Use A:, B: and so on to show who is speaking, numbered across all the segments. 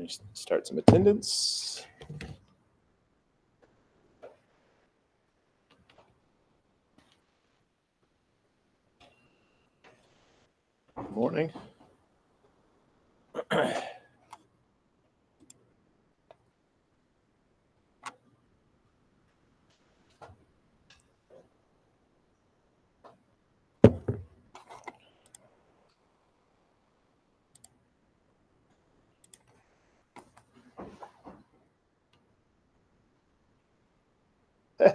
A: Let me start some attendance. Good morning.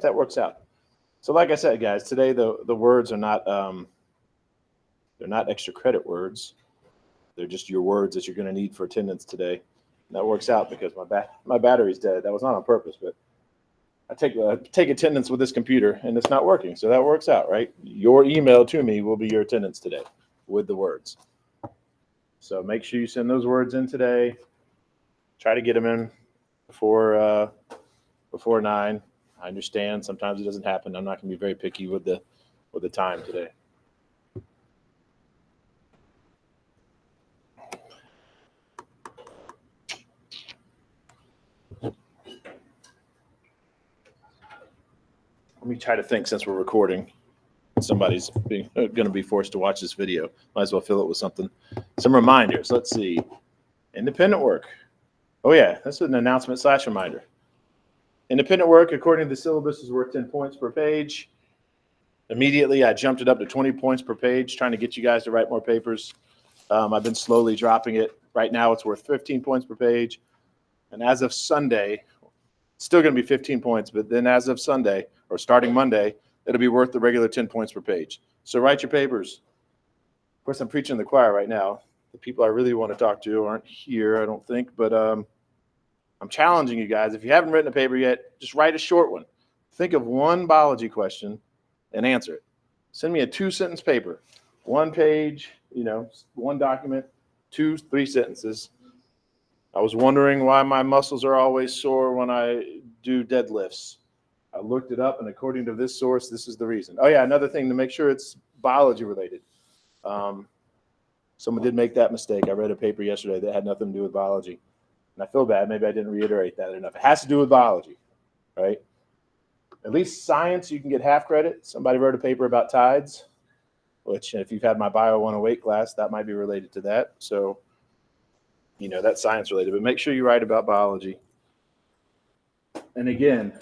A: That works out. So like I said, guys, today the words are not they're not extra credit words. They're just your words that you're going to need for attendance today. And that works out because my battery's dead. That was not on purpose, but I take attendance with this computer and it's not working. So that works out, right? Your email to me will be your attendance today with the words. So make sure you send those words in today. Try to get them in before 9. I understand sometimes it doesn't happen. I'm not going to be very picky with the time today. Let me try to think since we're recording. Somebody's going to be forced to watch this video. Might as well fill it with something. Some reminders. Let's see. Independent work. Oh, yeah. That's an announcement / reminder. Independent work, according to the syllabus, is worth 10 points per page. Immediately, I jumped it up to 20 points per page, trying to get you guys to write more papers. I've been slowly dropping it. Right now, it's worth 15 points per page. And as of Sunday, it's still going to be 15 points, but then as of Sunday, or starting Monday, it'll be worth the regular 10 points per page. So write your papers. Of course, I'm preaching to the choir right now. The people I really want to talk to aren't here, I don't think, but I'm challenging you guys. If you haven't written a paper yet, just write a short one. Think of one biology question and answer it. Send me a 2-sentence paper, 1 page, 1 document, 2-3 sentences. I was wondering why my muscles are always sore when I do deadlifts. I looked it up, and according to this source, this is the reason. Oh, yeah, another thing to make sure it's biology related. Someone did make that mistake. I read a paper yesterday that had nothing to do with biology. And I feel bad. Maybe I didn't reiterate that enough. It has to do with biology, right? At least science, you can get half credit. Somebody wrote a paper about tides, which if you've had my Bio 108 class, that might be related to that. So, that's science related. But make sure you write about biology. And again,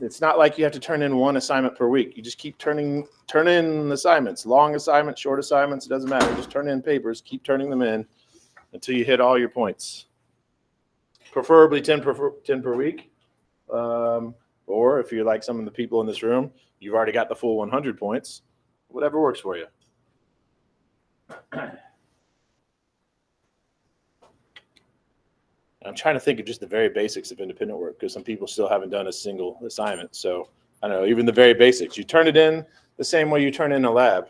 A: it's not like you have to turn in 1 assignment per week. You just keep turn in assignments, long assignments, short assignments. It doesn't matter. Just turn in papers. Keep turning them in until you hit all your points. Preferably 10 per week. Or if you're like some of the people in this room, you've already got the full 100 points. Whatever works for you. I'm trying to think of just the very basics of independent work because some people still haven't done a single assignment. So I don't know, even the very basics. You turn it in the same way you turn in a lab.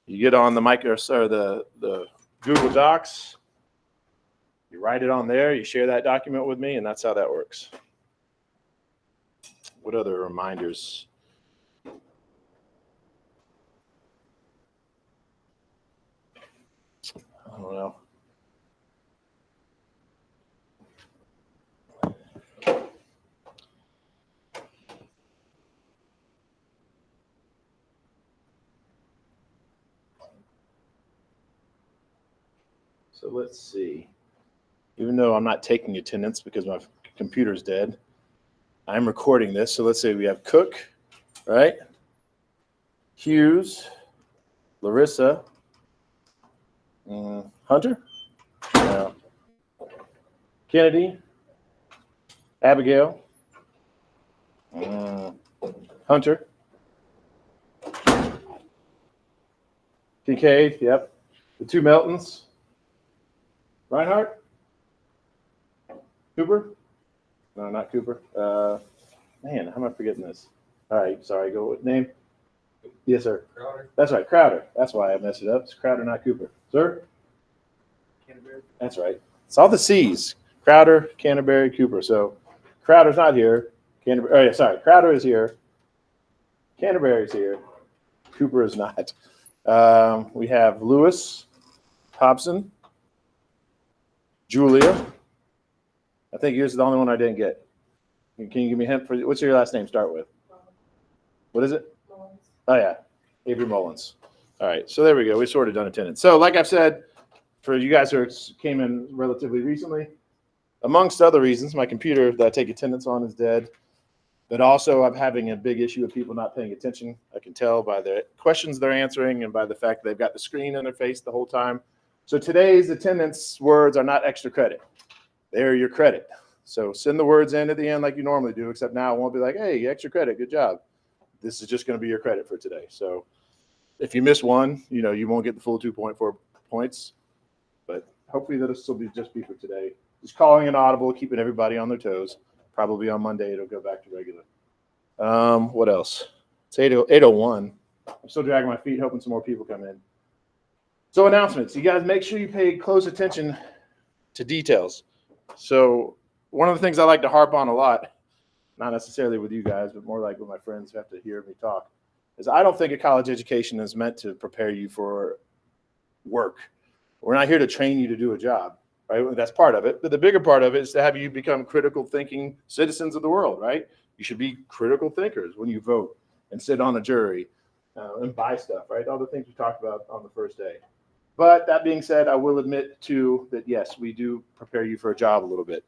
A: You get on the the Google Docs. You write it on there. You share that document with me, and that's how that works. What other reminders? I don't know. So let's see. Even though I'm not taking attendance because my computer's dead, I'm recording this. So let's say we have Cook, right? Hughes, Larissa, Hunter, Kennedy, Abigail, Hunter, Kincaid, yep. The 2 Meltons, Reinhardt, Cooper? No, not Cooper. Man, how am I forgetting this? All right, sorry, go with name. Yes, sir.
B: Crowder.
A: That's right, Crowder. That's why I messed it up. It's Crowder, not Cooper. Sir?
B: Canterbury.
A: That's right. It's all the C's. Crowder, Canterbury, Cooper. So Crowder's not here. Canterbury. Oh, yeah, sorry. Crowder is here. Canterbury's here. Cooper is not. We have Lewis, Hobson, Julia. I think yours is the only one I didn't get. Can you give me a hint for what's your last name start with? What is it?
C: Mullins.
A: Oh yeah, Avery Mullins. All right, so there we go. We sort of done attendance. So like I've said, for you guys who came in relatively recently, amongst other reasons, my computer that I take attendance on is dead. But also I'm having a big issue with people not paying attention. I can tell by the questions they're answering and by the fact that they've got the screen in their face the whole time. So today's attendance words are not extra credit. They're your credit. So send the words in at the end like you normally do, except now it won't be like, hey, extra credit, good job. This is just going to be your credit for today. So if you miss one, you won't get the full 2.4 points. But hopefully this will just be for today. Just calling an audible, keeping everybody on their toes. Probably on Monday it'll go back to regular. What else? It's 8:01. I'm still dragging my feet, hoping some more people come in. So announcements. You guys make sure you pay close attention to details. So one of the things I like to harp on a lot, not necessarily with you guys, but more like with my friends who have to hear me talk, is I don't think a college education is meant to prepare you for work. We're not here to train you to do a job, right? That's part of it. But the bigger part of it is to have you become critical thinking citizens of the world, right? You should be critical thinkers when you vote and sit on a jury and buy stuff, right? All the things we talked about on the first day. But that being said, I will admit too that yes, we do prepare you for a job a little bit.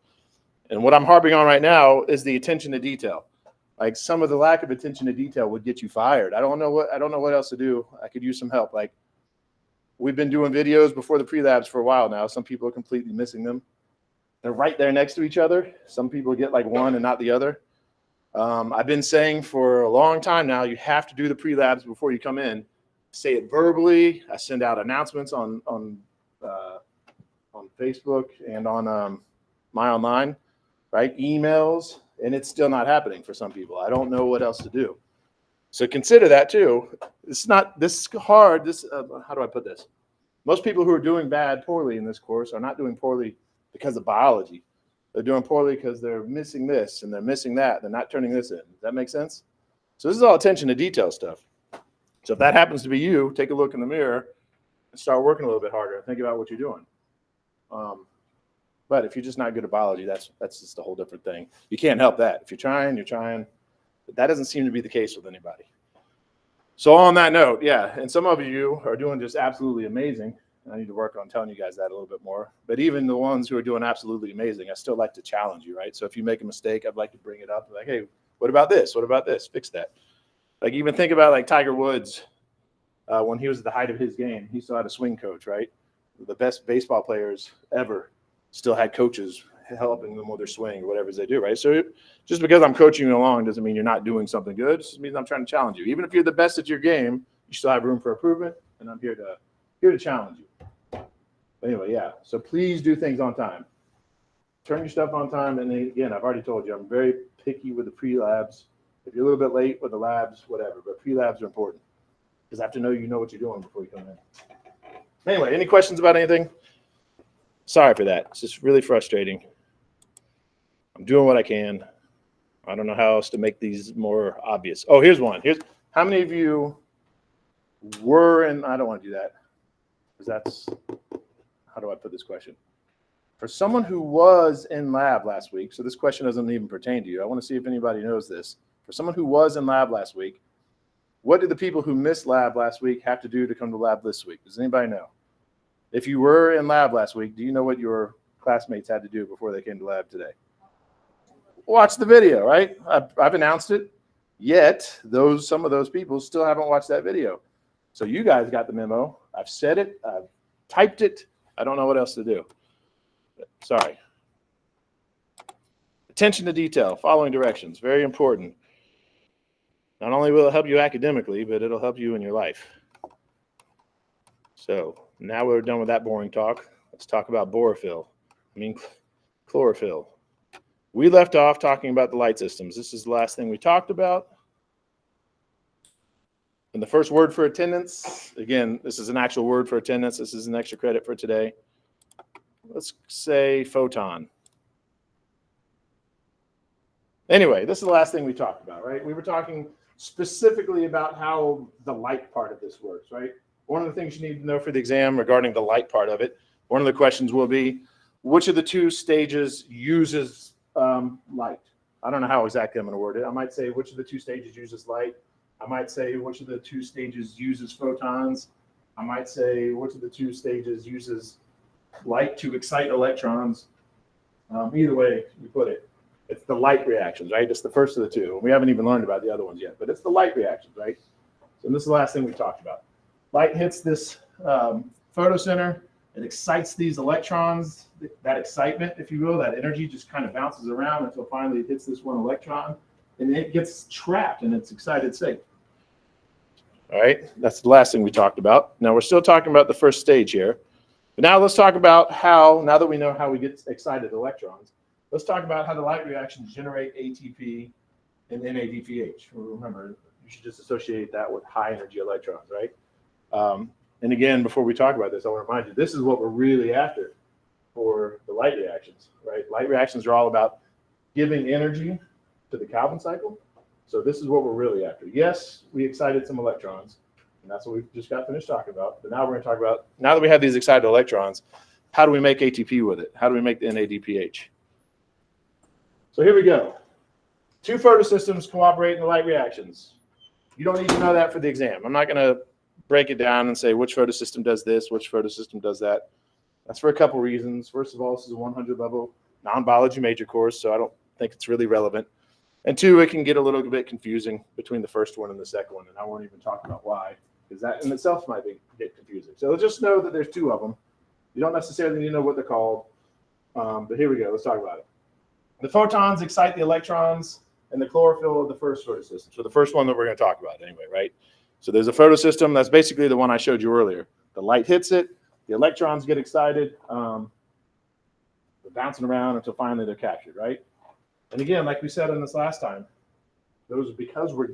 A: And what I'm harping on right now is the attention to detail. Like some of the lack of attention to detail would get you fired. I don't know what else to do. I could use some help. Like we've been doing videos before the pre-labs for a while now. Some people are completely missing them. They're right there next to each other. Some people get like one and not the other. I've been saying for a long time now, you have to do the pre-labs before you come in. Say it verbally. I send out announcements on Facebook and on my online, right? Emails, and it's still not happening for some people. I don't know what else to do. So consider that too. It's not this hard. How do I put this? Most people who are doing poorly in this course are not doing poorly because of biology. They're doing poorly because they're missing this and they're missing that. They're not turning this in. Does that make sense? So this is all attention to detail stuff. So if that happens to be you, take a look in the mirror and start working a little bit harder. Think about what you're doing. But if you're just not good at biology, that's just a whole different thing. You can't help that. If you're trying, you're trying. But that doesn't seem to be the case with anybody. So on that note, yeah, and some of you are doing just absolutely amazing. I need to work on telling you guys that a little bit more. But even the ones who are doing absolutely amazing, I still like to challenge you, right? So if you make a mistake, I'd like to bring it up. Like, hey, what about this? What about this? Fix that. Like even think about like Tiger Woods when he was at the height of his game. He still had a swing coach, right? The best baseball players ever still had coaches helping them with their swing or whatever they do, right? So just because I'm coaching you along doesn't mean you're not doing something good. It just means I'm trying to challenge you. Even if you're the best at your game, you still have room for improvement, and I'm here to challenge you. But anyway, yeah. So please do things on time. Turn your stuff on time. And then, again, I've already told you, I'm very picky with the pre-labs. If you're a little bit late with the labs, whatever. But pre-labs are important because I have to know you know what you're doing before you come in. Anyway, any questions about anything? Sorry for that. It's just really frustrating. I'm doing what I can. I don't know how else to make these more obvious. Oh, here's one. How many of you were in, I don't want to do that because that's, how do I put this question? For someone who was in lab last week, so this question doesn't even pertain to you. I want to see if anybody knows this. For someone who was in lab last week, what did the people who missed lab last week have to do to come to lab this week? Does anybody know? If you were in lab last week, do you know what your classmates had to do before they came to lab today? Watch the video, right? I've announced it, yet some of those people still haven't watched that video. So you guys got the memo. I've said it. I've typed it. I don't know what else to do. Sorry. Attention to detail, following directions, very important. Not only will it help you academically, but it'll help you in your life. So now we're done with that boring talk. Let's talk about chlorophyll. We left off talking about the light systems. This is the last thing we talked about. And the first word for attendance, again, this is an actual word for attendance. This is an extra credit for today. Let's say photon. Anyway, this is the last thing we talked about, right? We were talking specifically about how the light part of this works, right? One of the things you need to know for the exam regarding the light part of it, one of the questions will be, which of the two stages uses light? I don't know how exactly I'm going to word it. I might say which of the two stages uses light. I might say which of the two stages uses photons. I might say which of the two stages uses light to excite electrons. Either way you put it, it's the light reactions, right? It's the first of the two. We haven't even learned about the other ones yet, but it's the light reactions, right? So this is the last thing we talked about. Light hits this photocenter. It excites these electrons. That excitement, if you will, that energy just kind of bounces around until finally it hits this one electron, and it gets trapped in its excited state. All right, that's the last thing we talked about. Now we're still talking about the first stage here. But now let's talk about how, now that we know how we get excited electrons, let's talk about how the light reactions generate ATP and NADPH. Remember, you should just associate that with high energy electrons, right? And again, before we talk about this, I want to remind you, this is what we're really after for the light reactions, right? Light reactions are all about giving energy to the Calvin cycle. So this is what we're really after. Yes, we excited some electrons, and that's what we just got finished talking about. But now we're going to talk about, now that we have these excited electrons, how do we make ATP with it? How do we make the NADPH? So here we go. Two photosystems cooperate in the light reactions. You don't need to know that for the exam. I'm not going to break it down and say which photosystem does this, which photosystem does that. That's for a couple reasons. First of all, this is a 100 level non-biology major course, so I don't think it's really relevant. And two, it can get a little bit confusing between the first one and the second one, and I won't even talk about why, because that in itself might get confusing. So just know that there's two of them. You don't necessarily need to know what they're called, but here we go. Let's talk about it. The photons excite the electrons and the chlorophyll of the first photosystem. So the first one that we're going to talk about anyway, right? So there's a photosystem. That's basically the one I showed you earlier. The light hits it. The electrons get excited. They're bouncing around until finally they're captured, right? And again, like we said in this last time, those, because we're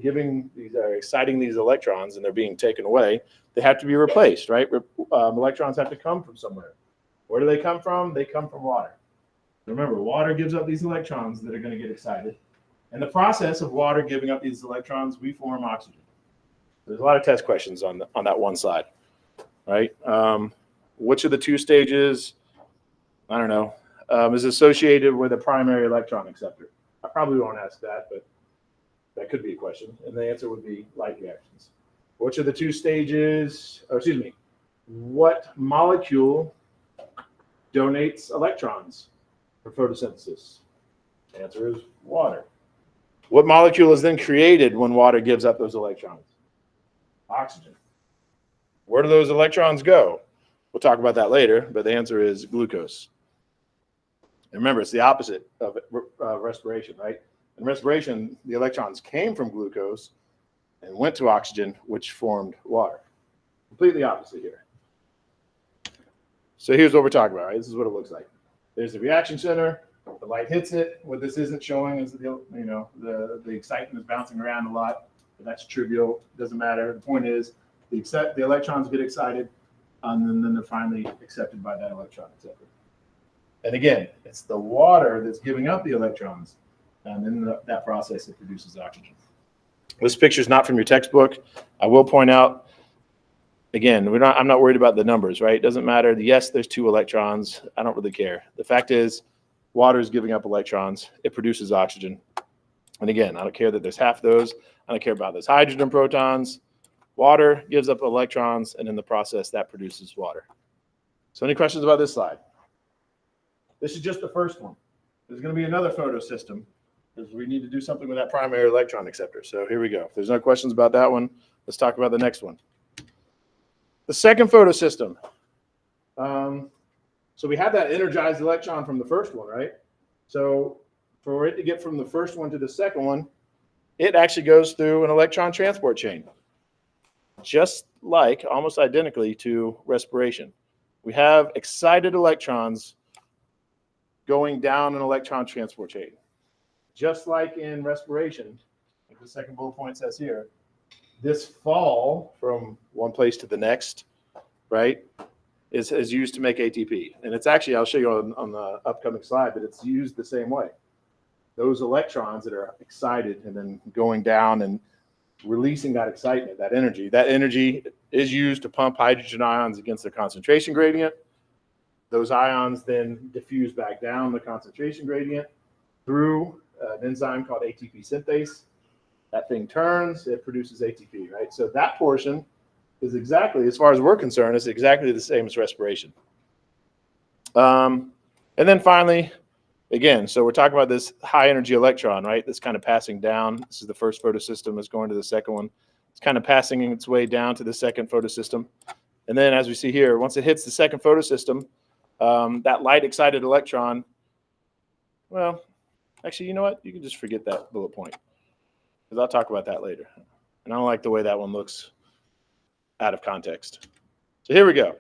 A: exciting these electrons and they're being taken away, they have to be replaced, right? Electrons have to come from somewhere. Where do they come from? They come from water. Remember, water gives up these electrons that are going to get excited. In the process of water giving up these electrons, we form oxygen. There's a lot of test questions on that one side, right? Which of the two stages, I don't know, is associated with a primary electron acceptor? I probably won't ask that, but that could be a question. And the answer would be light reactions. Which of the two stages, or excuse me, what molecule donates electrons for photosynthesis? The answer is water. What molecule is then created when water gives up those electrons? Oxygen. Where do those electrons go? We'll talk about that later, but the answer is glucose. And remember, it's the opposite of respiration, right? In respiration, the electrons came from glucose and went to oxygen, which formed water. Completely opposite here. So here's what we're talking about, right? This is what it looks like. There's the reaction center. The light hits it. What this isn't showing is the excitement is bouncing around a lot. But that's trivial. It doesn't matter. The point is, the electrons get excited, and then they're finally accepted by that electron acceptor. And again, it's the water that's giving up the electrons, and in that process, it produces oxygen. This picture is not from your textbook. I will point out, again, I'm not worried about the numbers, right? It doesn't matter. Yes, there's two electrons. I don't really care. The fact is, water is giving up electrons. It produces oxygen. And again, I don't care that there's half those. I don't care about those hydrogen protons. Water gives up electrons, and in the process, that produces water. So any questions about this slide? This is just the first one. There's going to be another photosystem because we need to do something with that primary electron acceptor. So here we go. If there's no questions about that one, let's talk about the next one. The second photosystem. So we have that energized electron from the first one, right? So for it to get from the first one to the second one, it actually goes through an electron transport chain, just like, almost identically to respiration. We have excited electrons going down an electron transport chain. Just like in respiration, like the second bullet point says here, this fall from one place to the next, right, is used to make ATP. And it's actually, I'll show you on the upcoming slide, but it's used the same way. Those electrons that are excited and then going down and releasing that excitement, that energy is used to pump hydrogen ions against the concentration gradient. Those ions then diffuse back down the concentration gradient through an enzyme called ATP synthase. That thing turns, it produces ATP, right? So that portion is exactly, as far as we're concerned, is exactly the same as respiration. And then finally, again, so we're talking about this high energy electron, right? That's kind of passing down. This is the first photosystem, it's going to the second one. It's kind of passing its way down to the second photosystem. And then as we see here, once it hits the second photosystem, that light excited electron, well, actually, you know what? You can just forget that bullet point, because I'll talk about that later. And I don't like the way that one looks out of context. So here we go.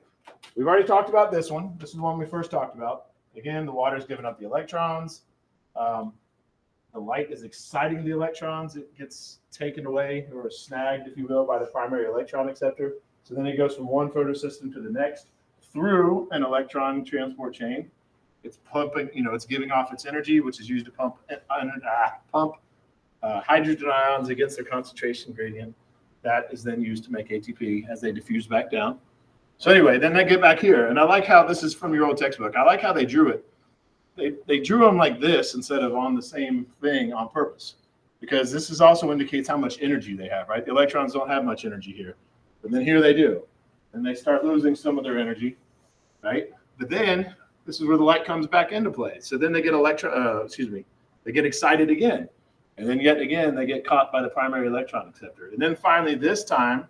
A: We've already talked about this one. This is the one we first talked about. Again, the water is giving up the electrons. The light is exciting the electrons. It gets taken away or snagged, if you will, by the primary electron acceptor. So then it goes from one photosystem to the next through an electron transport chain. It's pumping, it's giving off its energy, which is used to pump hydrogen ions against their concentration gradient. That is then used to make ATP as they diffuse back down. So anyway, then they get back here. And I like how this is from your old textbook. I like how they drew it. They drew them like this instead of on the same thing on purpose, because this is also indicates how much energy they have, right? The electrons don't have much energy here, but then here they do. And they start losing some of their energy, right? But then this is where the light comes back into play. So then they get they get excited again. And then yet again, they get caught by the primary electron acceptor. And then finally, this time,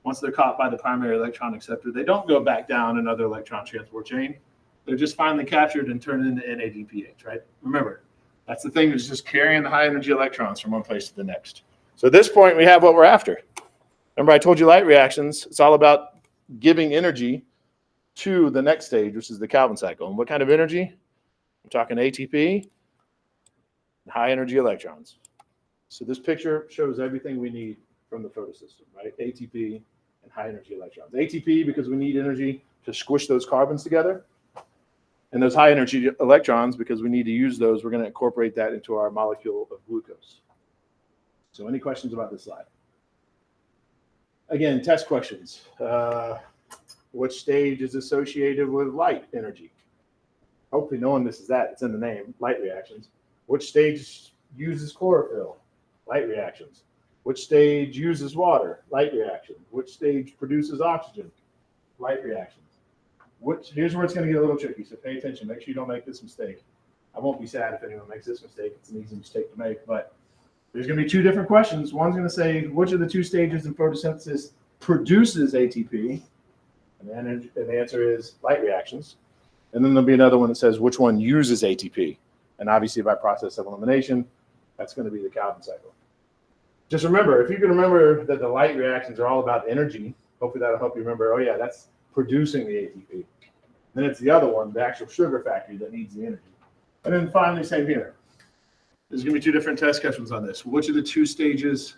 A: once they're caught by the primary electron acceptor, they don't go back down another electron transport chain. They're just finally captured and turned into NADPH, right? Remember, that's the thing that's just carrying the high energy electrons from one place to the next. So at this point, we have what we're after. Remember, I told you light reactions, it's all about giving energy to the next stage, which is the Calvin cycle. And what kind of energy? I'm talking ATP, high energy electrons. So this picture shows everything we need from the photosystem, right? ATP and high energy electrons. ATP because we need energy to squish those carbons together. And those high energy electrons, because we need to use those, we're going to incorporate that into our molecule of glucose. So any questions about this slide? Again, test questions. Which stage is associated with light energy? Hopefully no one misses that. It's in the name, light reactions. Which stage uses chlorophyll? Light reactions. Which stage uses water? Light reaction. Which stage produces oxygen? Light reactions. Here's where it's going to get a little tricky, so pay attention. Make sure you don't make this mistake. I won't be sad if anyone makes this mistake. It's an easy mistake to make, but there's going to be two different questions. One's going to say, which of the two stages in photosynthesis produces ATP? And the answer is light reactions. And then there'll be another one that says, which one uses ATP? And obviously by process of elimination, that's going to be the Calvin cycle. Just remember, if you can remember that the light reactions are all about energy, hopefully that'll help you remember, oh yeah, that's producing the ATP. Then it's the other one, the actual sugar factory that needs the energy. And then finally, same here. There's going to be two different test questions on this. Which of the two stages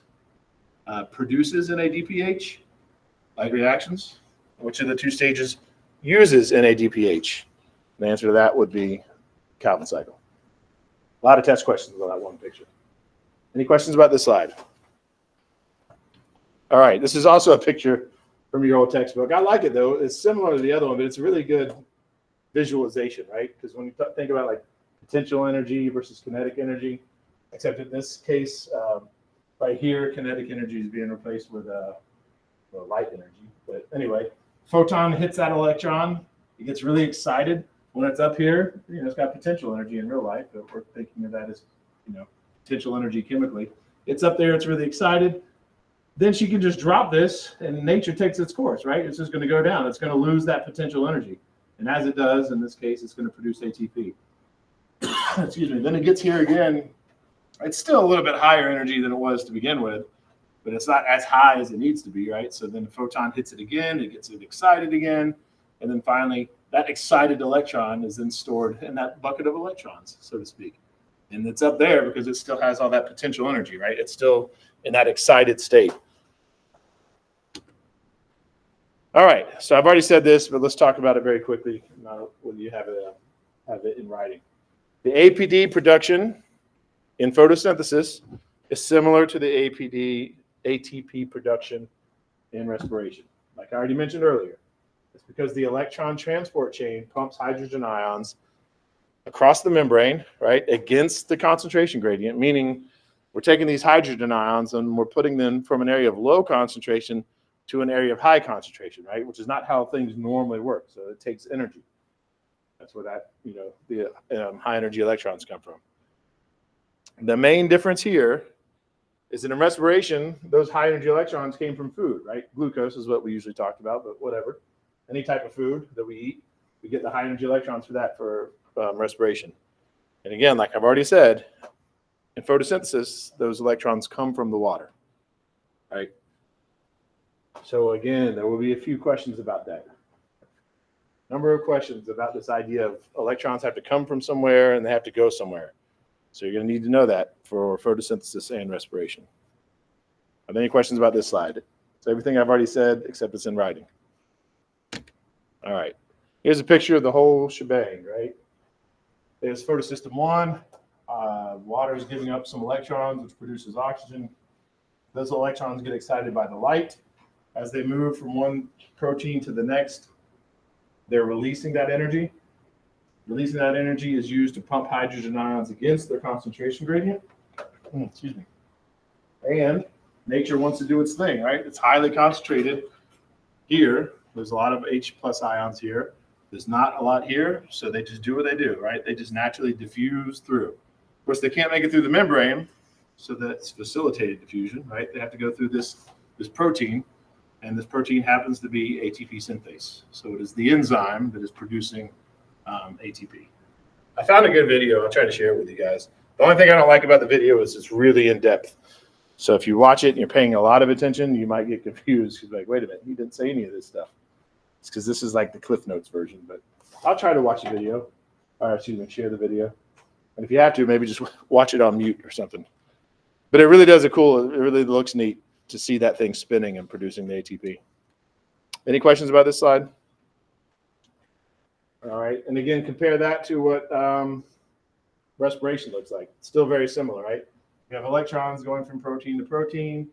A: produces NADPH? Light reactions. Which of the two stages uses NADPH? The answer to that would be Calvin cycle. A lot of test questions on that one picture. Any questions about this slide? All right, this is also a picture from your old textbook. I like it though. It's similar to the other one, but it's a really good visualization, right? Because when you think about like potential energy versus kinetic energy, except in this case, right here, kinetic energy is being replaced with light energy. But anyway, photon hits that electron. It gets really excited when it's up here. It's got potential energy in real life, but we're thinking of that as, potential energy chemically. It's up there. It's really excited. Then she can just drop this and nature takes its course, right? It's just going to go down. It's going to lose that potential energy. And as it does, in this case, it's going to produce ATP. Excuse me. Then it gets here again. It's still a little bit higher energy than it was to begin with, but it's not as high as it needs to be, right? So then the photon hits it again. It gets it excited again. And then finally, that excited electron is then stored in that bucket of electrons, so to speak. And it's up there because it still has all that potential energy, right? It's still in that excited state. All right, so I've already said this, but let's talk about it very quickly now when you have it in writing. The APD production in photosynthesis is similar to the ATP production in respiration. Like I already mentioned earlier, It's because the electron transport chain pumps hydrogen ions across the membrane, right, against the concentration gradient, meaning we're taking these hydrogen ions and we're putting them from an area of low concentration to an area of high concentration, right, which is not how things normally work. So it takes energy. That's where that, the high energy electrons come from. The main difference here is that in respiration, those high energy electrons came from food, right? Glucose is what we usually talked about, but whatever. Any type of food that we eat, we get the high energy electrons for that for respiration. And again, like I've already said, in photosynthesis, those electrons come from the water, right? So again, there will be a few questions about that. Number of questions about this idea of electrons have to come from somewhere and they have to go somewhere. So you're going to need to know that for photosynthesis and respiration. Are there any questions about this slide? So everything I've already said, except it's in writing. All right. Here's a picture of the whole shebang, right? There's photosystem 1. Water is giving up some electrons, which produces oxygen. Those electrons get excited by the light. As they move from one protein to the next, they're releasing that energy. Releasing that energy is used to pump hydrogen ions against their concentration gradient. Excuse me. And nature wants to do its thing, right? It's highly concentrated here. There's a lot of H plus ions here. There's not a lot here, so they just do what they do, right? They just naturally diffuse through. Of course, they can't make it through the membrane, so that's facilitated diffusion, right? They have to go through this protein, and this protein happens to be ATP synthase. So it is the enzyme that is producing ATP. I found a good video. I'll try to share it with you guys. The only thing I don't like about the video is it's really in depth. So if you watch it and you're paying a lot of attention, you might get confused. You're like, wait a minute, he didn't say any of this stuff. It's because this is like the Cliff Notes version, but I'll try to watch the video. Share the video. And if you have to, maybe just watch it on mute or something. But it really does it really looks neat to see that thing spinning and producing the ATP. Any questions about this slide? All right, and again, compare that to what respiration looks like. It's still very similar, right? You have electrons going from protein to protein,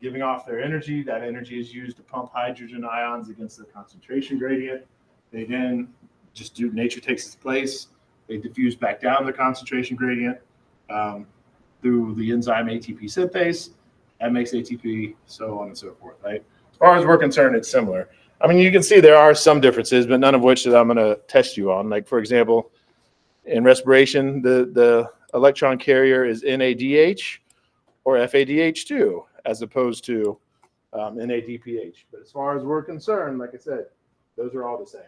A: giving off their energy. That energy is used to pump hydrogen ions against the concentration gradient. They then just do, nature takes its place. They diffuse back down the concentration gradient through the enzyme ATP synthase. That makes ATP, so on and so forth, right? As far as we're concerned, it's similar. I mean, you can see there are some differences, but none of which that I'm going to test you on. Like, for example, in respiration, the electron carrier is NADH or FADH2, as opposed to NADPH. But as far as we're concerned, like I said, those are all the same.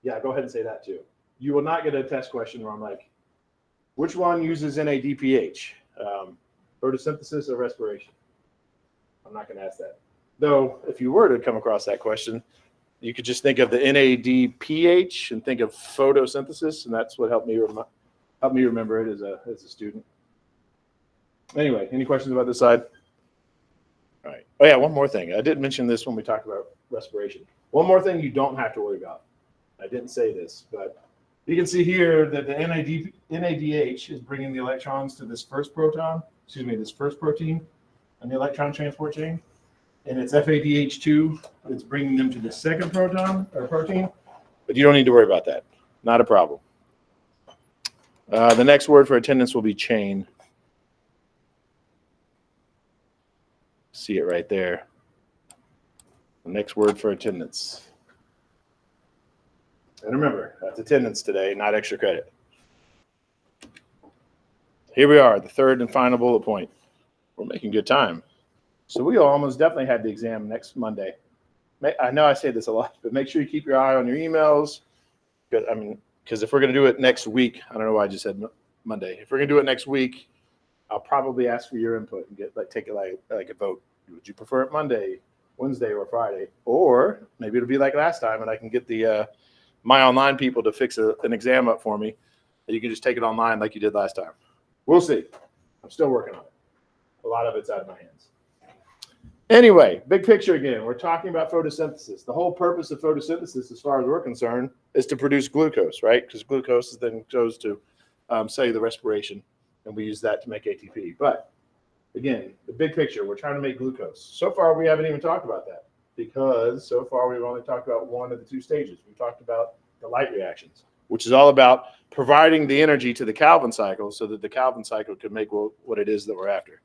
A: Yeah, go ahead and say that too. You will not get a test question where I'm like, which one uses NADPH? Photosynthesis or respiration? I'm not going to ask that. Though, if you were to come across that question, you could just think of the NADPH and think of photosynthesis, and that's what helped me remember it as a student. Anyway, any questions about this side? All right. Oh yeah, one more thing. I did mention this when we talked about respiration. One more thing you don't have to worry about. I didn't say this, but you can see here that the NADH is bringing the electrons to this first protein on the electron transport chain. And it's FADH2 that's bringing them to the second protein. But you don't need to worry about that. Not a problem. The next word for attendance will be chain. See it right there. The next word for attendance. And remember, that's attendance today, not extra credit. Here we are, the third and final bullet point. We're making good time. So we almost definitely have the exam next Monday. I know I say this a lot, but make sure you keep your eye on your emails. Because if we're going to do it next week, I don't know why I just said Monday. If we're going to do it next week, I'll probably ask for your input and take it like a vote. Would you prefer it Monday, Wednesday, or Friday? Or maybe it'll be like last time, and I can get the my online people to fix an exam up for me. And you can just take it online like you did last time. We'll see. I'm still working on it. A lot of it's out of my hands. Anyway, big picture again. We're talking about photosynthesis. The whole purpose of photosynthesis, as far as we're concerned, is to produce glucose, right? Because glucose then goes to cellular respiration, and we use that to make ATP. But again, the big picture, we're trying to make glucose. So far, we haven't even talked about that. because so far we've only talked about one of the two stages. We talked about the light reactions, which is all about providing the energy to the Calvin cycle so that the Calvin cycle could make what it is that we're after.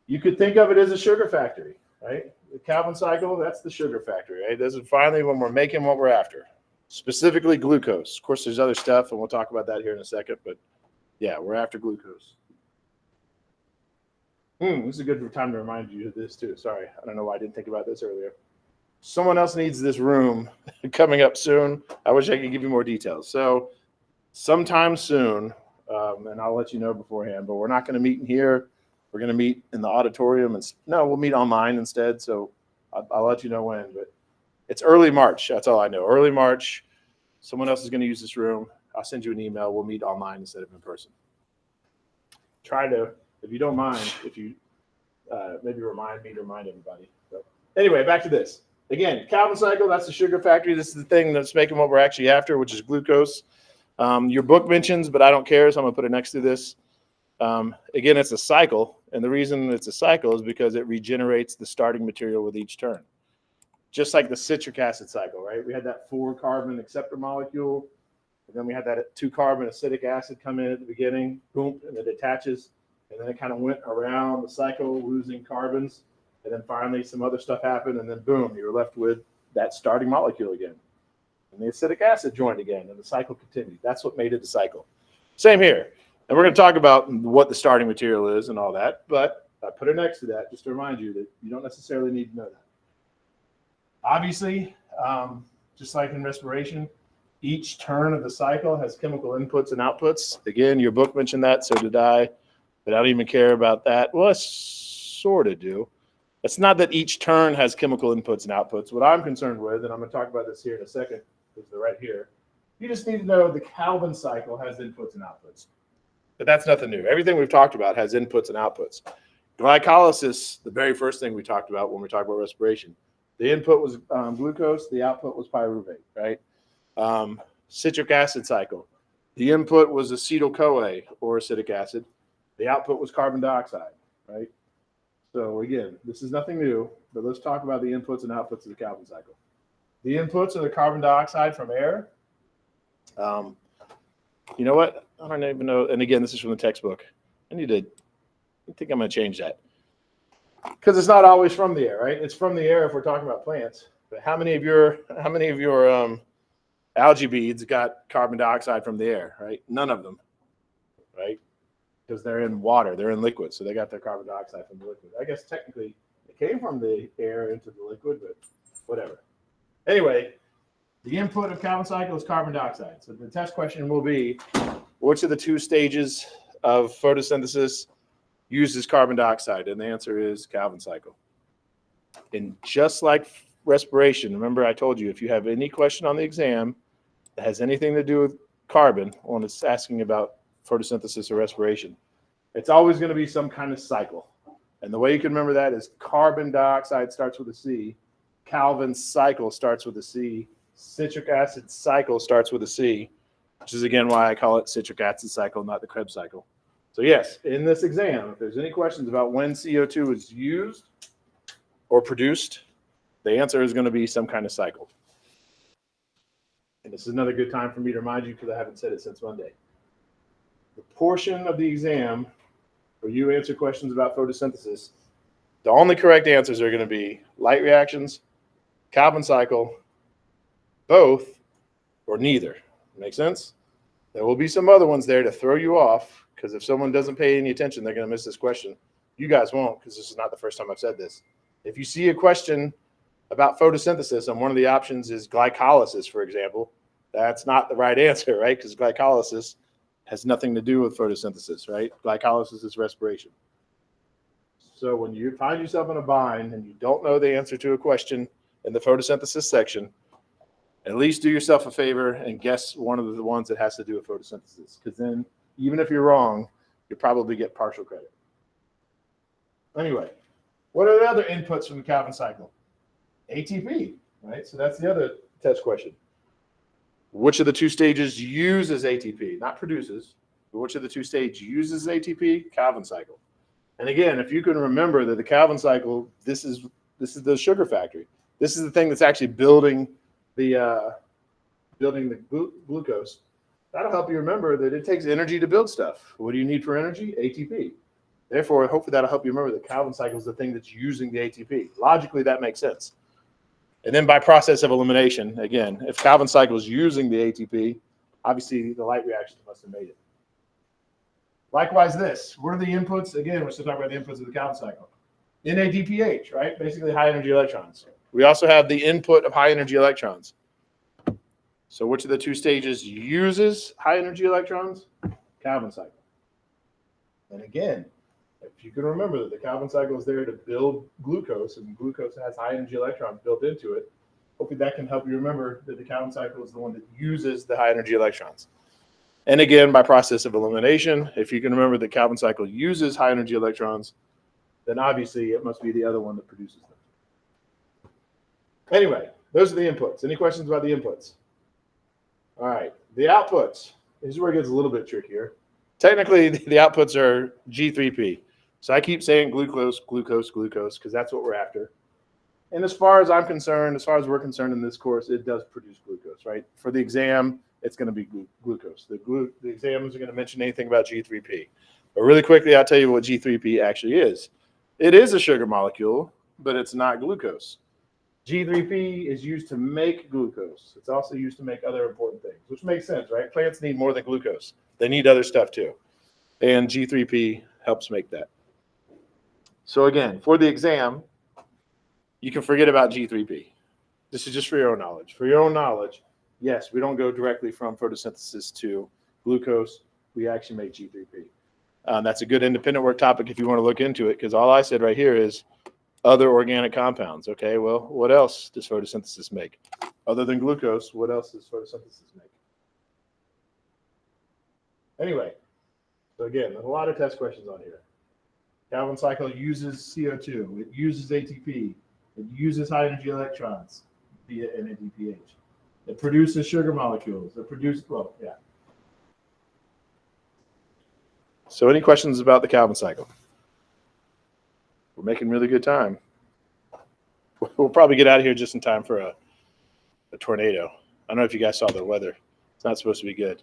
A: You could think of it as a sugar factory, right? The Calvin cycle, that's the sugar factory, right? This is finally when we're making what we're after, specifically glucose. Of course, there's other stuff, and we'll talk about that here in a second, but yeah, we're after glucose. This is a good time to remind you of this too. Sorry, I don't know why I didn't think about this earlier. Someone else needs this room coming up soon. I wish I could give you more details. So sometime soon, and I'll let you know beforehand, but we're not going to meet in here. We're going to meet in the auditorium. And no, we'll meet online instead. So I'll let you know when, but it's early March. That's all I know. Early March, someone else is going to use this room. I'll send you an email. We'll meet online instead of in person. Try to, if you don't mind, if you maybe remind me to remind everybody. So anyway, back to this. Again, Calvin cycle, that's the sugar factory. This is the thing that's making what we're actually after, which is glucose. Your book mentions, but I don't care, so I'm going to put it next to this. Again, it's a cycle, and the reason it's a cycle is because it regenerates the starting material with each turn. Just like the citric acid cycle, right? We had that 4-carbon acceptor molecule, and then we had that 2-carbon acetic acid come in at the beginning, boom, and it attaches, and then it kind of went around the cycle, losing carbons, and then finally some other stuff happened, and then boom, you were left with that starting molecule again. And the acetic acid joined again, and the cycle continued. That's what made it a cycle. Same here. And we're going to talk about what the starting material is and all that, but I put it next to that just to remind you that you don't necessarily need to know that. Obviously, just like in respiration, each turn of the cycle has chemical inputs and outputs. Again, your book mentioned that, so did I, but I don't even care about that. Well, I sort of do. It's not that each turn has chemical inputs and outputs. What I'm concerned with, and I'm going to talk about this here in a second, because they're right here, you just need to know the Calvin cycle has inputs and outputs. But that's nothing new. Everything we've talked about has inputs and outputs. Glycolysis, the very first thing we talked about when we talked about respiration. The input was glucose. The output was pyruvate, right? Citric acid cycle. The input was acetyl-CoA, or acetic acid. The output was carbon dioxide, right? So again, this is nothing new, but let's talk about the inputs and outputs of the Calvin cycle. The inputs are the carbon dioxide from air. You know what? I don't even know. And again, this is from the textbook. I think I'm going to change that. Because it's not always from the air, right? It's from the air if we're talking about plants. But how many of your algae beads got carbon dioxide from the air, right? None of them, right? Because they're in water, they're in liquid, so they got their carbon dioxide from the liquid. I guess technically it came from the air into the liquid, but whatever. Anyway, the input of Calvin cycle is carbon dioxide. So the test question will be, which of the two stages of photosynthesis uses carbon dioxide? And the answer is Calvin cycle. And just like respiration, remember I told you, if you have any question on the exam that has anything to do with carbon, when it's asking about photosynthesis or respiration, it's always going to be some kind of cycle. And the way you can remember that is carbon dioxide starts with a C, Calvin cycle starts with a C, citric acid cycle starts with a C, which is again why I call it citric acid cycle, not the Krebs cycle. So yes, in this exam, if there's any questions about when CO2 is used or produced, the answer is going to be some kind of cycle. And this is another good time for me to remind you, because I haven't said it since Monday. The portion of the exam where you answer questions about photosynthesis, the only correct answers are going to be light reactions, Calvin cycle, both, or neither. Make sense? There will be some other ones there to throw you off, because if someone doesn't pay any attention, they're going to miss this question. You guys won't, because this is not the first time I've said this. If you see a question about photosynthesis and one of the options is glycolysis, for example, that's not the right answer, right? Because glycolysis has nothing to do with photosynthesis, right? Glycolysis is respiration. So when you find yourself in a bind and you don't know the answer to a question in the photosynthesis section, at least do yourself a favor and guess one of the ones that has to do with photosynthesis, because then even if you're wrong, you probably get partial credit. Anyway, what are the other inputs from the Calvin cycle? ATP, right? So that's the other test question. Which of the two stages uses ATP? Not produces, but which of the two stages uses ATP? Calvin cycle. And again, if you can remember that the Calvin cycle, this is This is the sugar factory. This is the thing that's actually building the glucose. That'll help you remember that it takes energy to build stuff. What do you need for energy? ATP. Therefore, hopefully that'll help you remember that Calvin cycle is the thing that's using the ATP. Logically, that makes sense. And then by process of elimination, again, if Calvin cycle is using the ATP, obviously the light reactions must have made it. Likewise, this. What are the inputs? Again, we're still talking about the inputs of the Calvin cycle. NADPH, right? Basically high energy electrons. We also have the input of high energy electrons. So which of the two stages uses high energy electrons? Calvin cycle. And again, if you can remember that the Calvin cycle is there to build glucose, and glucose has high energy electrons built into it, hopefully that can help you remember that the Calvin cycle is the one that uses the high energy electrons. And again, by process of elimination, if you can remember that Calvin cycle uses high energy electrons, then obviously it must be the other one that produces them. Anyway, those are the inputs. Any questions about the inputs? All right, the outputs. This is where it gets a little bit trickier. Technically, the outputs are G3P. So I keep saying glucose, glucose, glucose, because that's what we're after. And as far as I'm concerned, as far as we're concerned in this course, it does produce glucose, right? For the exam, it's going to be glucose. The exams are going to mention anything about G3P. But really quickly, I'll tell you what G3P actually is. It is a sugar molecule, but it's not glucose. G3P is used to make glucose. It's also used to make other important things, which makes sense, right? Plants need more than glucose. They need other stuff too. And G3P helps make that. So again, for the exam, you can forget about G3P. This is just for your own knowledge. For your own knowledge, yes, we don't go directly from photosynthesis to glucose. We actually make G3P. That's a good independent work topic if you want to look into it, because all I said right here is other organic compounds. Okay, well, what else does photosynthesis make? Other than glucose, what else does photosynthesis make? Anyway, so again, there's a lot of test questions on here. Calvin cycle uses CO2. It uses ATP. It uses high energy electrons via NADPH. It produces sugar molecules. It produces, well, yeah. So any questions about the Calvin cycle? We're making really good time. We'll probably get out of here just in time for a tornado. I don't know if you guys saw the weather. It's not supposed to be good.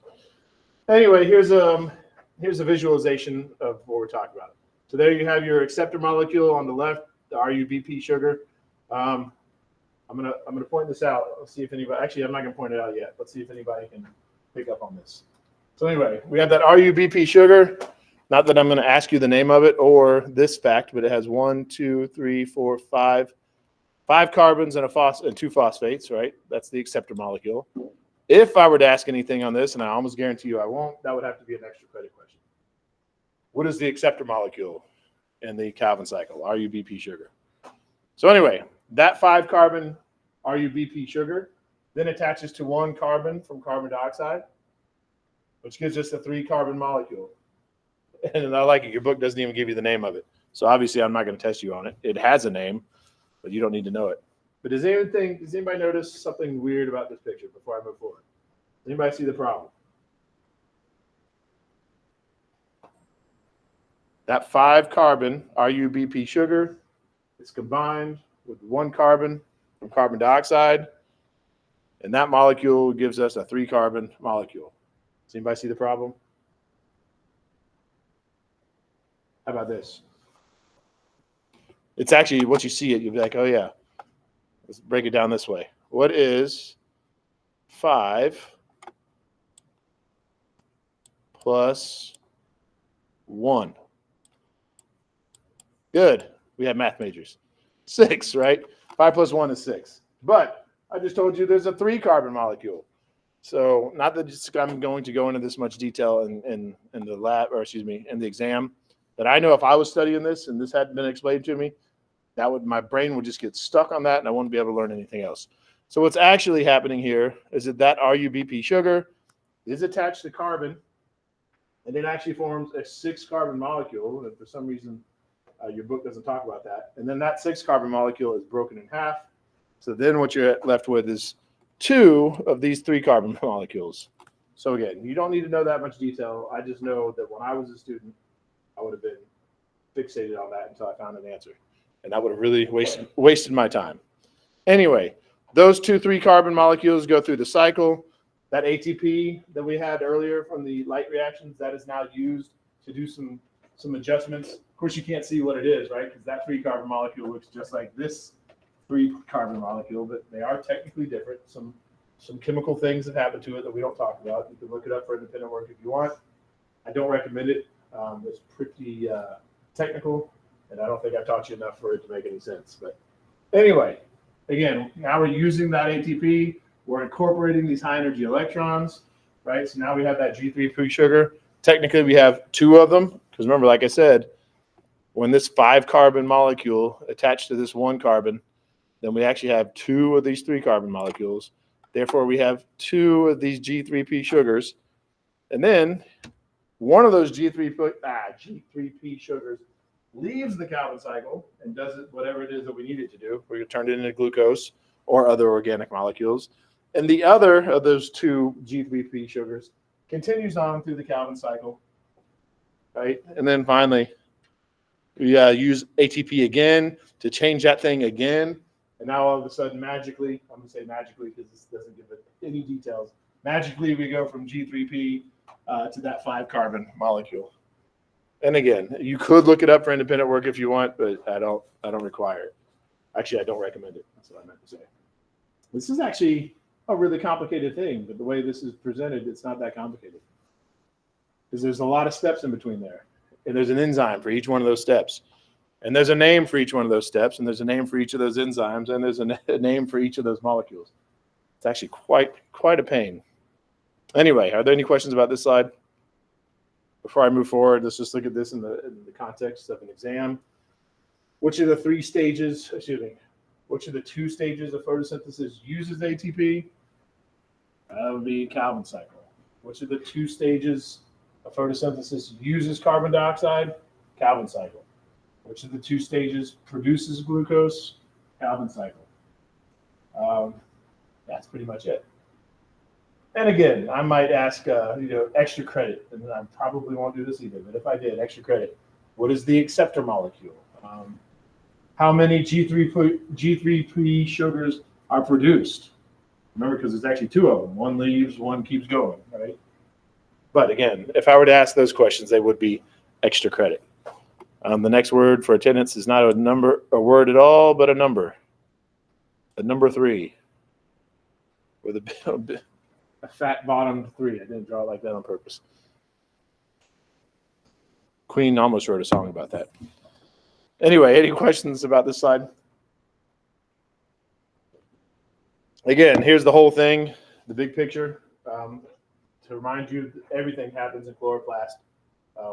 A: Anyway, here's a visualization of what we're talking about. So there you have your acceptor molecule on the left, the RUBP sugar. I'm gonna point this out. Let's see if anybody. Actually, I'm not gonna point it out yet. Let's see if anybody can pick up on this. So anyway, we have that RUBP sugar. Not that I'm going to ask you the name of it or this fact, but it has 1, 2, 3, 4, 5 carbons and 2 phosphates, right? That's the acceptor molecule. If I were to ask anything on this, and I almost guarantee you I won't, that would have to be an extra credit question. What is the acceptor molecule in the Calvin cycle, RUBP sugar? So anyway, that 5 carbon RUBP sugar then attaches to 1 carbon from carbon dioxide, which gives us a 3 carbon molecule. And I like it. Your book doesn't even give you the name of it. So obviously I'm not going to test you on it. It has a name, but you don't need to know it. But does anybody notice something weird about this picture before I move forward? Does anybody see the problem? That 5 carbon RUBP sugar is combined with 1 carbon from carbon dioxide. And that molecule gives us a 3 carbon molecule. Does anybody see the problem? How about this? It's actually, once you see it, you'll be like, oh, yeah. Let's break it down this way. What is 5 plus 1? Good. We have math majors. 6, right? 5 plus 1 is 6. But I just told you there's a 3 carbon molecule. So not that I'm going to go into this much detail in the lab, or excuse me, in the exam. That I know if I was studying this and this hadn't been explained to me, my brain would just get stuck on that and I wouldn't be able to learn anything else. So what's actually happening here is that RUBP sugar is attached to carbon, and it actually forms a 6 carbon molecule. And for some reason, your book doesn't talk about that. And then that 6 carbon molecule is broken in half. So then what you're left with is 2 of these 3 carbon molecules. So again, you don't need to know that much detail. I just know that when I was a student, I would have been fixated on that until I found an answer. and that would have really wasted my time. Anyway, those 2,3 carbon molecules go through the cycle. That ATP that we had earlier from the light reactions, that is now used to do some adjustments. Of course, you can't see what it is, right? Because that 3 carbon molecule looks just like this 3 carbon molecule, but they are technically different. Some chemical things that happen to it that we don't talk about. You can look it up for independent work if you want. I don't recommend it. It's pretty technical, and I don't think I've taught you enough for it to make any sense. But anyway, again, now we're using that ATP. We're incorporating these high energy electrons, right? So now we have that G3P sugar. Technically, we have 2 of them, because remember, like I said, when this 5 carbon molecule attached to this 1 carbon, then we actually have 2 of these 3 carbon molecules. Therefore, we have 2 of these G3P sugars. And then one of those G3P sugars leaves the Calvin cycle and does it whatever it is that we need it to do. We're going to turn it into glucose or other organic molecules. And the other of those 2 G3P sugars continues on through the Calvin cycle, right? And then finally, we use ATP again to change that thing again. And now all of a sudden, magically, I'm going to say magically because this doesn't give it any details. Magically, we go from G3P to that 5 carbon molecule. And again, you could look it up for independent work if you want, but I don't require it. Actually, I don't recommend it. That's what I meant to say. This is actually a really complicated thing, but the way this is presented, it's not that complicated. Because there's a lot of steps in between there. And there's an enzyme for each one of those steps. And there's a name for each one of those steps, and there's a name for each of those enzymes, and there's a name for each of those molecules. It's actually quite a pain. Anyway, are there any questions about this slide? Before I move forward, let's just look at this in the context of an exam. Which of the 3 stages, which of the 2 stages of photosynthesis uses ATP? That would be Calvin cycle. Which of the 2 stages of photosynthesis uses carbon dioxide? Calvin cycle. Which of the 2 stages produces glucose? Calvin cycle. That's pretty much it. And again, I might ask, extra credit, and I probably won't do this either. But if I did, extra credit. What is the acceptor molecule? How many G3P sugars are produced? Remember, because there's actually 2 of them. One leaves, one keeps going, right? But again, if I were to ask those questions, they would be extra credit. The next word for attendance is not a word at all, but a number. A number 3 with a fat bottom 3. I didn't draw it like that on purpose. Queen almost wrote a song about that. Anyway, any questions about this slide? Again, here's the whole thing, the big picture. To remind you, everything happens in chloroplast,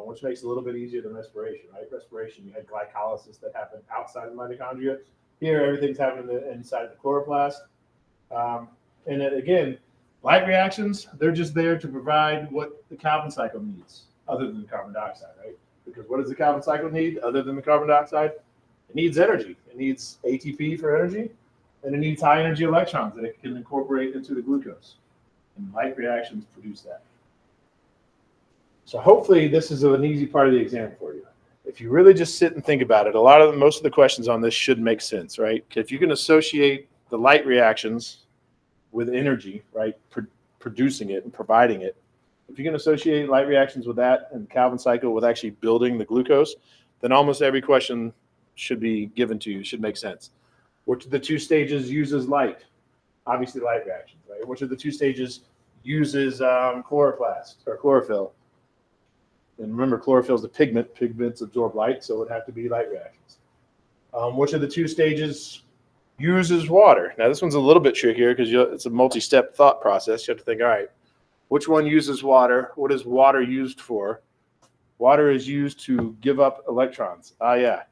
A: which makes it a little bit easier than respiration, right? Respiration, you had glycolysis that happened outside of the mitochondria. Here, everything's happening inside the chloroplast. And then, again, light reactions, they're just there to provide what the Calvin cycle needs, other than the carbon dioxide, right? Because what does the Calvin cycle need, other than the carbon dioxide? It needs energy. It needs ATP for energy, and it needs high energy electrons that it can incorporate into the glucose. And light reactions produce that. So hopefully this is an easy part of the exam for you. If you really just sit and think about it, most of the questions on this should make sense, right? If you can associate the light reactions with energy, right, producing it and providing it, if you can associate light reactions with that and Calvin cycle with actually building the glucose, then almost every question should be given to you, should make sense. Which of the 2 stages uses light? Obviously light reactions, right? Which of the 2 stages uses chloroplast or chlorophyll? And remember, chlorophyll is a pigment. Pigments absorb light, so it would have to be light reactions. Which of the 2 stages uses water? Now, this one's a little bit trickier because it's a multi-step thought process. You have to think, all right, which one uses water? What is water used for? Water is used to give up electrons. Yeah.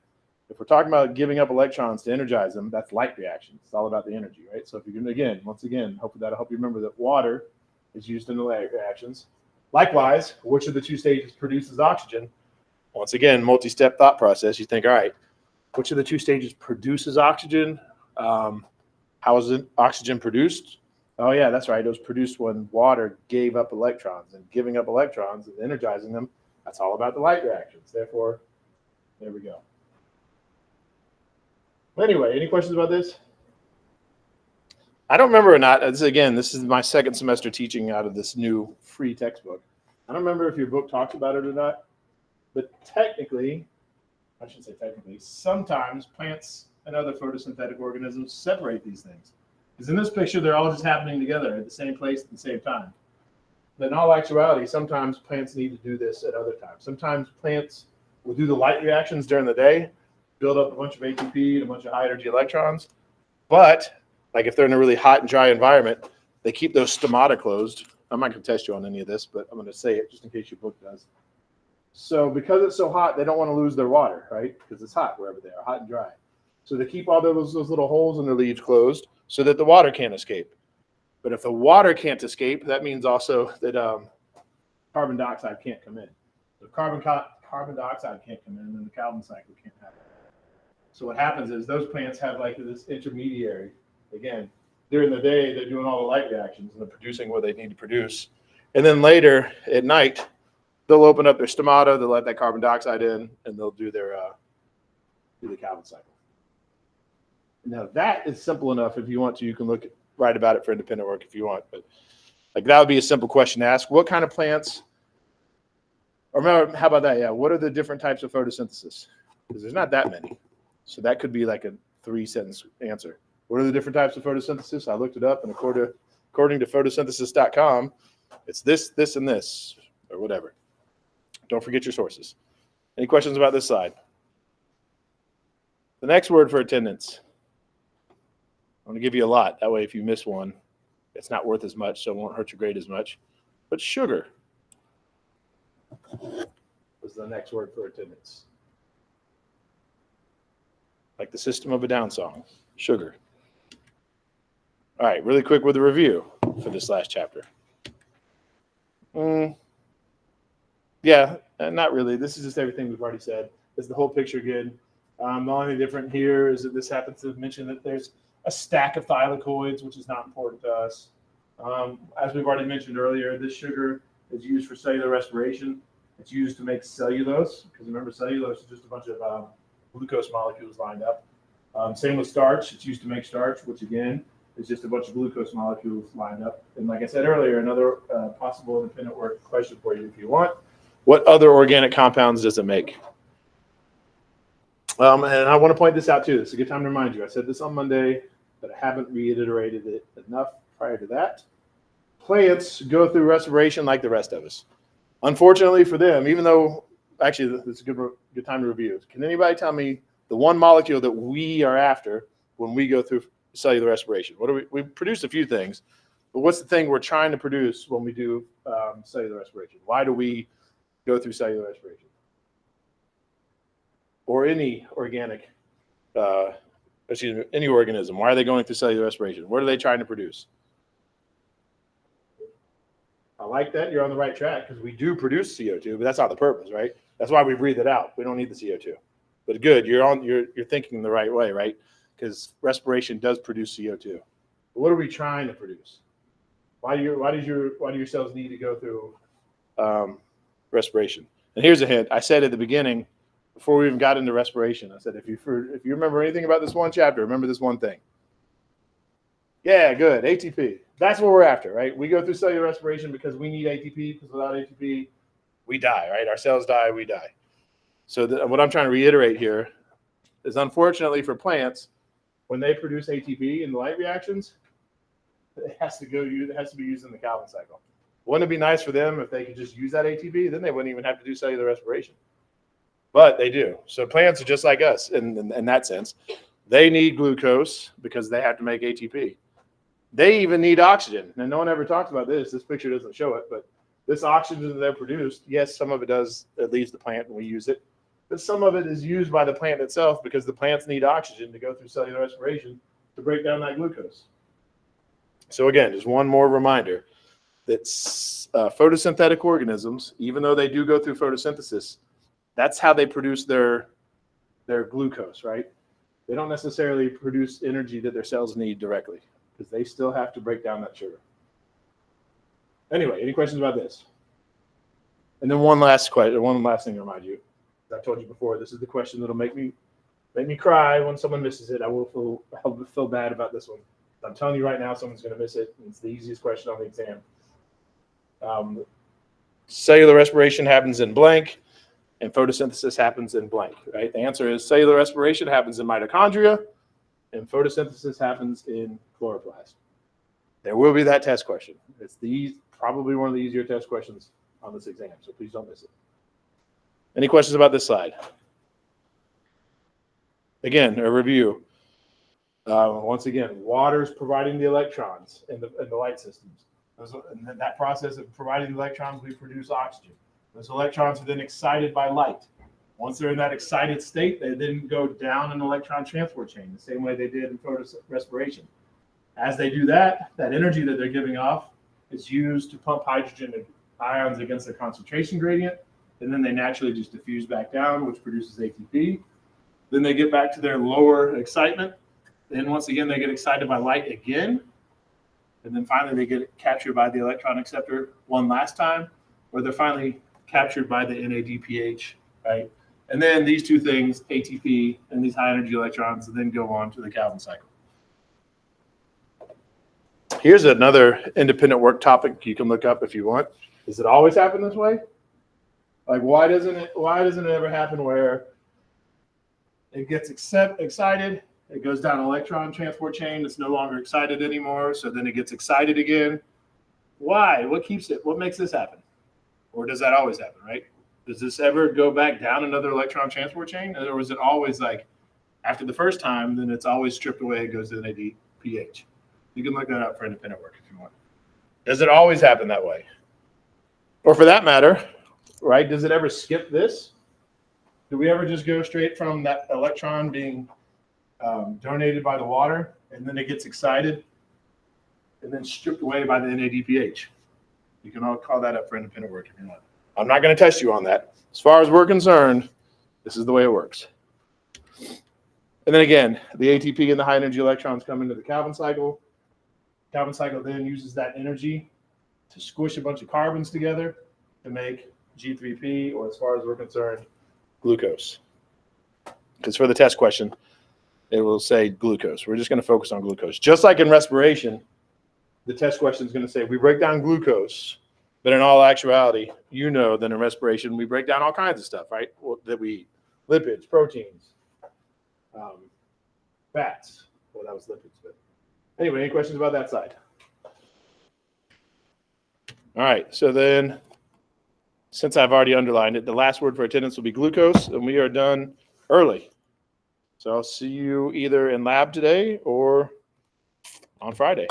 A: If we're talking about giving up electrons to energize them, that's light reactions. It's all about the energy, right? So if you can, once again, hopefully that'll help you remember that water is used in the light reactions. Likewise, which of the 2 stages produces oxygen? Once again, multi-step thought process. You think, all right, which of the 2 stages produces oxygen? How is oxygen produced? Oh, yeah, that's right. It was produced when water gave up electrons, and giving up electrons and energizing them, that's all about the light reactions. Therefore, there we go. Anyway, any questions about this? I don't remember or not. This is my second semester teaching out of this new free textbook. I don't remember if your book talks about it or not, but technically, I shouldn't say technically, sometimes plants and other photosynthetic organisms separate these things. Because in this picture, they're all just happening together at the same place at the same time. But in all actuality, sometimes plants need to do this at other times. Sometimes plants will do the light reactions during the day, build up a bunch of ATP and a bunch of high energy electrons. But like if they're in a really hot and dry environment, they keep those stomata closed. I'm not going to test you on any of this, but I'm going to say it just in case your book does. So because it's so hot, they don't want to lose their water, right? Because it's hot wherever they are, hot and dry. So they keep all those little holes in their leaves closed so that the water can't escape. But if the water can't escape, that means also that carbon dioxide can't come in. So carbon dioxide can't come in, then the Calvin cycle can't happen. So what happens is those plants have like this intermediary. Again, during the day, they're doing all the light reactions and they're producing what they need to produce. And then later at night, they'll open up their stomata, they'll let that carbon dioxide in, and they'll do their do the Calvin cycle. Now that is simple enough. If you want to, you can write about it for independent work if you want. But like that would be a simple question to ask. What kind of plants? Or remember, how about that? Yeah. What are the different types of photosynthesis? Because there's not that many. So that could be like a 3-sentence answer. What are the different types of photosynthesis? I looked it up, and according to photosynthesis.com, it's this, this, and this, or whatever. Don't forget your sources. Any questions about this slide? The next word for attendance. I'm going to give you a lot. That way, if you miss one, it's not worth as much, so it won't hurt your grade as much. But sugar was the next word for attendance. Like the System of a Down song, sugar. All right, really quick with a review for this last chapter. Yeah, not really. This is just everything we've already said. Is the whole picture good? The only different here is that this happens to mention that there's a stack of thylakoids, which is not important to us. As we've already mentioned earlier, this sugar is used for cellular respiration. It's used to make cellulose, because remember, cellulose is just a bunch of glucose molecules lined up. Same with starch. It's used to make starch, which again is just a bunch of glucose molecules lined up. And like I said earlier, another possible independent work question for you if you want. What other organic compounds does it make? And I want to point this out too. It's a good time to remind you. I said this on Monday, but I haven't reiterated it enough prior to that. Plants go through respiration like the rest of us. Unfortunately for them, even though, actually, this is a good time to review. Can anybody tell me the one molecule that we are after when we go through cellular respiration? What do we produce a few things, but what's the thing we're trying to produce when we do cellular respiration? Why do we go through cellular respiration? Or any organic, any organism, why are they going through cellular respiration? What are they trying to produce? I like that. You're on the right track because we do produce CO2, but that's not the purpose, right? That's why we breathe it out. We don't need the CO2. But good, you're thinking the right way, right? Because respiration does produce CO2. But what are we trying to produce? Why do your cells need to go through respiration? And here's a hint. I said at the beginning, before we even got into respiration, I said, if you remember anything about this one chapter, remember this one thing. Yeah, good. ATP. That's what we're after, right? We go through cellular respiration because we need ATP, because without ATP, we die, right? Our cells die, we die. So what I'm trying to reiterate here is, unfortunately for plants, when they produce ATP in the light reactions, it has to be used in the Calvin cycle. Wouldn't it be nice for them if they could just use that ATP? Then they wouldn't even have to do cellular respiration. But they do. So plants are just like us in that sense. They need glucose because they have to make ATP. They even need oxygen. And no one ever talks about this. This picture doesn't show it, but this oxygen that they're produced, yes, some of it leaves the plant and we use it. But some of it is used by the plant itself because the plants need oxygen to go through cellular respiration to break down that glucose. So again, just one more reminder that photosynthetic organisms, even though they do go through photosynthesis, that's how they produce their glucose, right? They don't necessarily produce energy that their cells need directly because they still have to break down that sugar. Anyway, any questions about this? And then one last thing to remind you. I told you before, this is the question that'll make me Make me cry when someone misses it. I'll feel bad about this one. I'm telling you right now, someone's going to miss it. It's the easiest question on the exam. Cellular respiration happens in blank, and photosynthesis happens in blank, right? The answer is cellular respiration happens in mitochondria, and photosynthesis happens in chloroplast. There will be that test question. It's probably one of the easier test questions on this exam, so please don't miss it. Any questions about this slide? Again, a review. Once again, water's providing the electrons in the light systems. And that process of providing the electrons, we produce oxygen. Those electrons are then excited by light. Once they're in that excited state, they then go down an electron transport chain, the same way they did in photorespiration. As they do that, that energy that they're giving off is used to pump hydrogen ions against the concentration gradient, and then they naturally just diffuse back down, which produces ATP. Then they get back to their lower excitement. Then once again, they get excited by light again. And then finally, they get captured by the electron acceptor one last time, where they're finally captured by the NADPH, right? And then these two things, ATP and these high energy electrons, then go on to the Calvin cycle. Here's another independent work topic you can look up if you want. Does it always happen this way? Like, why doesn't it ever happen where it gets excited, it goes down an electron transport chain, it's no longer excited anymore, so then it gets excited again? Why? What keeps it? What makes this happen? Or does that always happen, right? Does this ever go back down another electron transport chain? Or is it always like after the first time, then it's always stripped away, it goes to NADPH? You can look that up for independent work if you want. Does it always happen that way? Or for that matter, right, does it ever skip this? Do we ever just go straight from that electron being donated by the water, and then it gets excited, and then stripped away by the NADPH? You can all call that up for independent work if you want. I'm not going to test you on that. As far as we're concerned, this is the way it works. And then again, the ATP and the high energy electrons come into the Calvin cycle. Calvin cycle then uses that energy to squish a bunch of carbons together to make G3P, or as far as we're concerned, glucose. Because for the test question, it will say glucose. We're just going to focus on glucose. Just like in respiration, the test question is going to say we break down glucose, but in all actuality, you know that in respiration, we break down all kinds of stuff, right? That we eat. Lipids, proteins, fats. Well, that was lipids, but anyway, any questions about that side? All right, so then, since I've already underlined it, the last word for attendance will be glucose, and we are done early. So I'll see you either in lab today or on Friday.